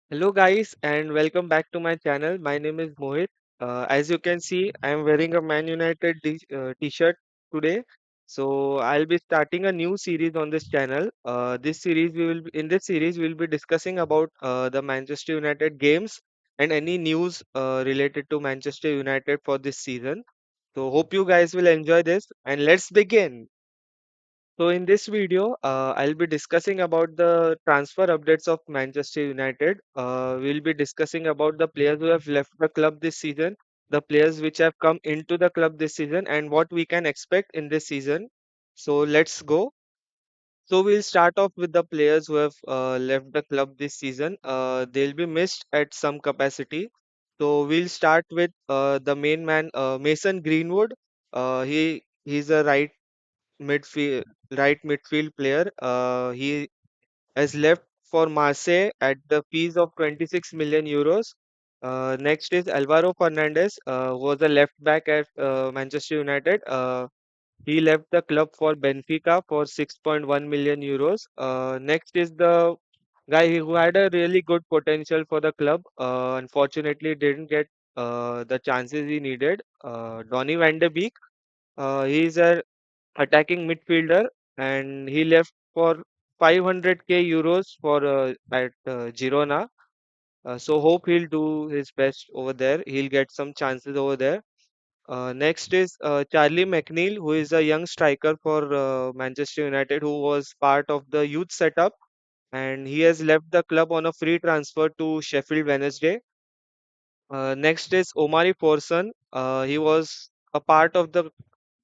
Hello guys and welcome back to my channel. My name is Mohit. As you can see, I am wearing a Man United t-shirt today. So I'll be starting a new series on this channel. In this series we'll be discussing about the Manchester United games and any news related to Manchester United for this season. So hope you guys will enjoy this and let's begin. So in this video, I'll be discussing about the transfer updates of Manchester United. We'll be discussing about the players who have left the club this season, the players which have come into the club this season, and what we can expect in this season. So let's go. So we'll start off with the players who have left the club this season. They'll be missed at some capacity. So we'll start with the main man, Mason Greenwood. He's a midfield right midfield player. He has left for Marseille at the fees of 26 million euros. Next is Alvaro Fernandez, who was a left back at Manchester United. He left the club for Benfica for 6.1 million euros. Next is the guy who had a really good potential for the club. Unfortunately, didn't get the chances he needed. Donny van de Beek. He's a attacking midfielder, and he left for 500k euros for at Girona. So hope he'll do his best over there. He'll get some chances over there. Next is Charlie McNeil, who is a young striker for Manchester United, who was part of the youth setup, and he has left the club on a free transfer to Sheffield Wednesday. Next is Omari Forson. He was a part of the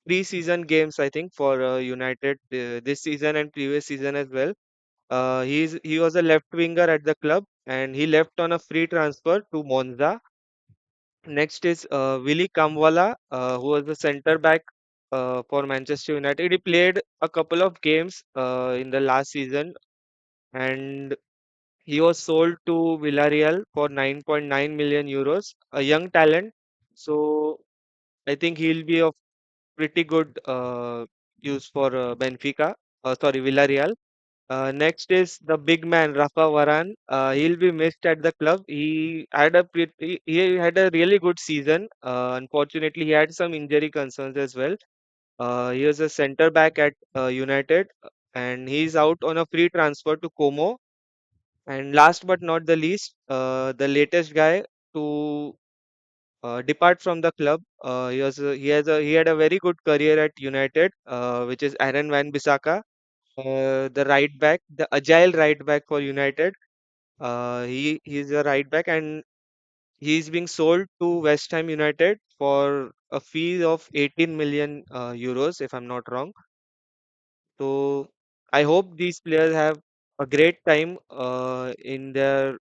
pre-season games, I think, for United this season and previous season as well. He was a left winger at the club, and he left on a free transfer to Monza. Next is Willy Kamwala, who was the centre back for Manchester United. He played a couple of games in the last season, and he was sold to Villarreal for 9.9 million euros. A young talent, so I think he'll be of pretty good use for Villarreal. Next is the big man Rafa Varane. He'll be missed at the club. He had a really good season. Unfortunately, he had some injury concerns as well. He was a centre back at United, and he's out on a free transfer to Como. And last but not the least, the latest guy to depart from the club. He had a very good career at United, which is Aaron Van Bissaka, the right back, the agile right back for United. He's a right back, and he's being sold to West Ham United for a fee of 18 million euros, if I'm not wrong. So I hope these players have a great time in their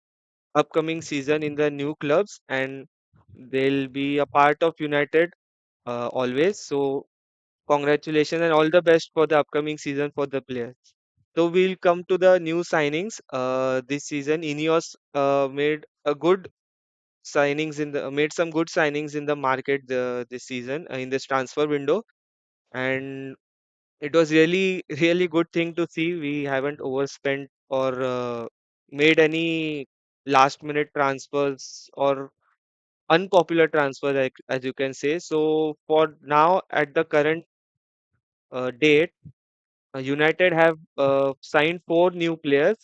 upcoming season in the new clubs, and they'll be a part of United always. So congratulations and all the best for the upcoming season for the players. So we'll come to the new signings this season. Ineos made some good signings in the market this season in this transfer window, and it was really good thing to see. We haven't overspent or made any last minute transfers or unpopular transfers, as you can say. So for now, at the current date, United have signed four new players,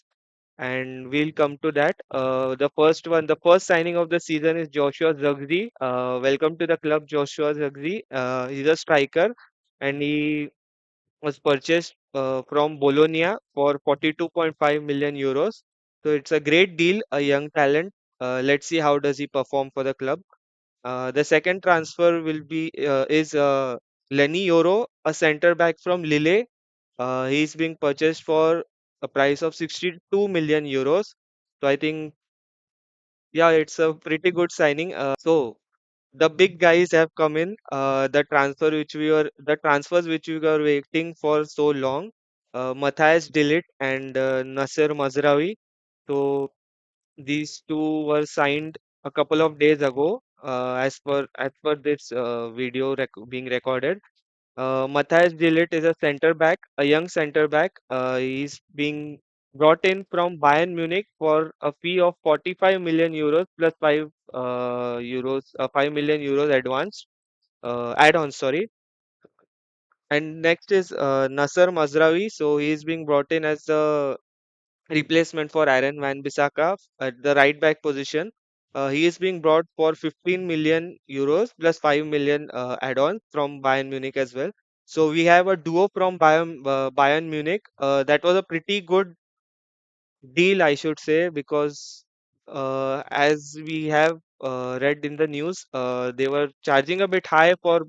and we'll come to that. The first signing of the season is Joshua Zirkzee. Welcome to the club, Joshua Zirkzee. He's a striker, and he was purchased from Bologna for 42.5 million euros. So it's a great deal, a young talent. Let's see how does he perform for the club. The second transfer will be is Lenny Yoro, a centre back from Lille. He's being purchased for a price of 62 million euros. So I think, yeah, it's a pretty good signing. So the big guys have come in. The transfers which we were waiting for so long. Matthias De Ligt and Nasser Mazraoui. So these two were signed a couple of days ago, as per this video being recorded. Matthias De Ligt is a centre back, a young centre back. He's being brought in from Bayern Munich for a fee of 45 million euros plus 5 million euros advance add-on, sorry. And next is Nasser Mazraoui. So he is being brought in as the replacement for Aaron Van Bissaka at the right back position. He is being brought for 15 million euros plus 5 million add-on from Bayern Munich as well. So we have a duo from Bayern Munich. That was a pretty good deal, I should say, because as we have read in the news, they were charging a bit high for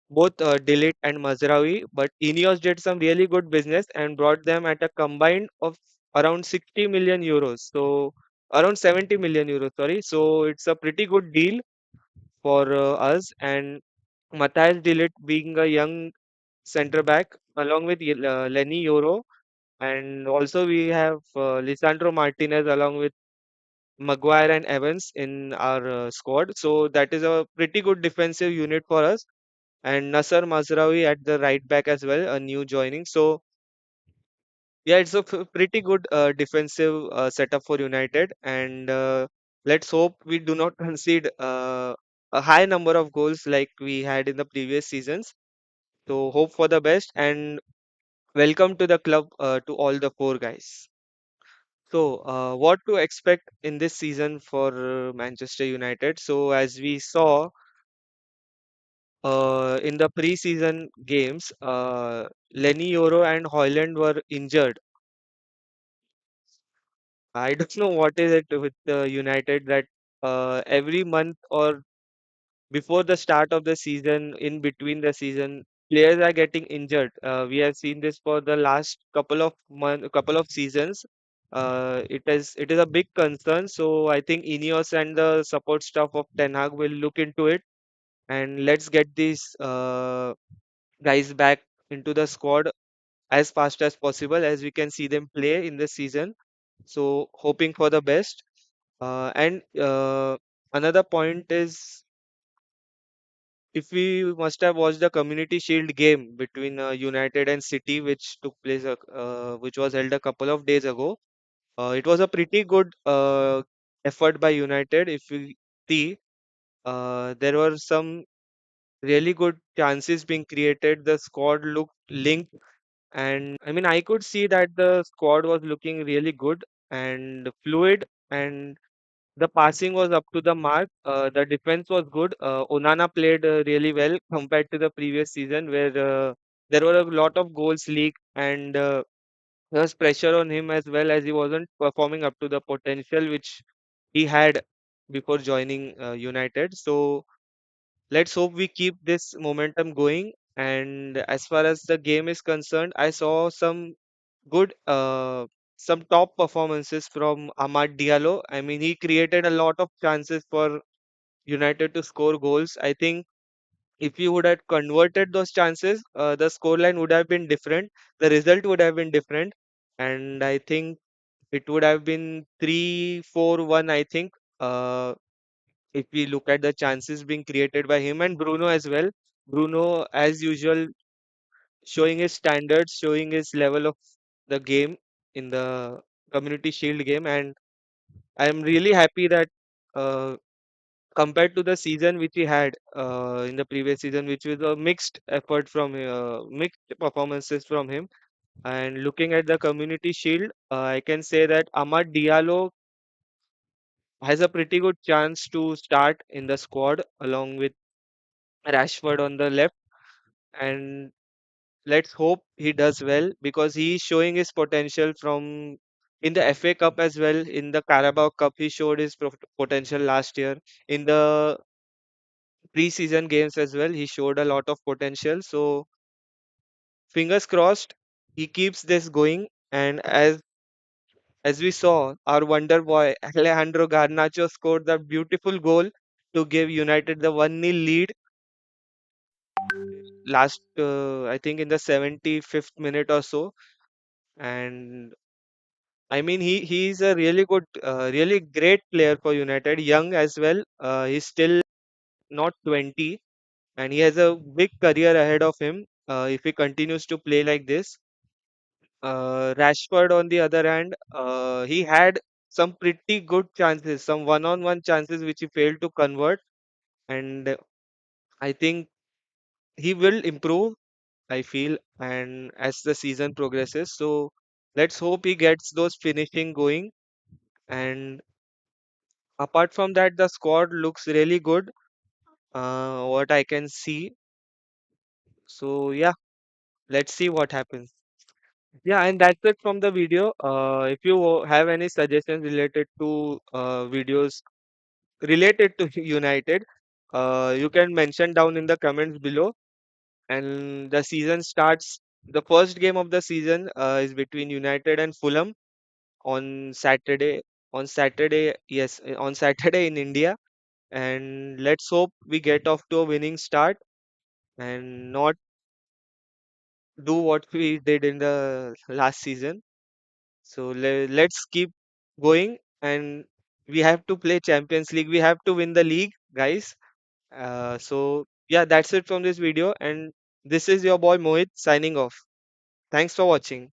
both Delete and Mazraoui, but Ineos did some really good business and brought them at a combined of around 60 million euros. So around 70 million euros, sorry. So it's a pretty good deal for us. And Matthias Delete being a young centre back along with Lenny Yoro, and also we have Lisandro Martinez along with Maguire and Evans in our squad. So that is a pretty good defensive unit for us. And Nasser Mazraoui at the right back as well, a new joining. So yeah, it's a pretty good defensive setup for United. And let's hope we do not concede a high number of goals like we had in the previous seasons. So hope for the best and welcome to the club to all the four guys. So, what to expect in this season for Manchester United? So, as we saw in the pre-season games, Lenny Yoro and Hoyland were injured. I don't know what is it with United that every month or before the start of the season, in between the season, players are getting injured. We have seen this for the last couple of seasons. It is a big concern. So I think Ineos and the support staff of Ten Hag will look into it and let's get these guys back into the squad as fast as possible as we can see them play in this season. So hoping for the best. And another point is if we must have watched the Community Shield game between United and City, which took place, which was held a couple of days ago. It was a pretty good effort by United. If we see, there were some really good chances being created. The squad looked linked, and I mean, I could see that the squad was looking really good and fluid, and the passing was up to the mark. The defense was good. Onana played really well compared to the previous season, where there were a lot of goals leaked, and there was pressure on him as well as he wasn't performing up to the potential which he had before joining United. So let's hope we keep this momentum going. And as far as the game is concerned, I saw some good, some top performances from Amad Diallo. I mean, he created a lot of chances for United to score goals. I think if you would have converted those chances, the scoreline would have been different. The result would have been different. And I think it would have been 3-4-1, I think, if we look at the chances being created by him and Bruno as well. Bruno, as usual, showing his standards, showing his level of the game in the Community Shield game. And I'm really happy that uh, compared to the season which he had in the previous season, which was a mixed effort from mixed performances from him. And looking at the Community Shield, I can say that Amad Diallo has a pretty good chance to start in the squad along with Rashford on the left. And let's hope he does well because he is showing his potential from in the FA Cup as well. In the Carabao Cup, he showed his potential last year. In the preseason games as well, he showed a lot of potential. So fingers crossed, he keeps this going. And as we saw, our wonder boy Alejandro Garnacho scored the beautiful goal to give United the 1-0 lead last, I think, in the 75th minute or so. And I mean, he's a really good, really great player for United, young as well. He's still not 20, and he has a big career ahead of him if he continues to play like this. Rashford, on the other hand, he had some pretty good chances, some one-on-one chances which he failed to convert, and I think he will improve. I feel, and as the season progresses, so let's hope he gets those finishing going. And apart from that, the squad looks really good. What I can see. So yeah, let's see what happens. Yeah, and that's it from the video. If you have any suggestions related to videos related to United, you can mention down in the comments below. And the season starts. The first game of the season is between United and Fulham on Saturday. On Saturday, yes, on Saturday in India. And let's hope we get off to a winning start and not do what we did in the last season. So let's keep going, and we have to play Champions League. We have to win the league, guys. So yeah, that's it from this video, and this is your boy Mohit signing off. Thanks for watching.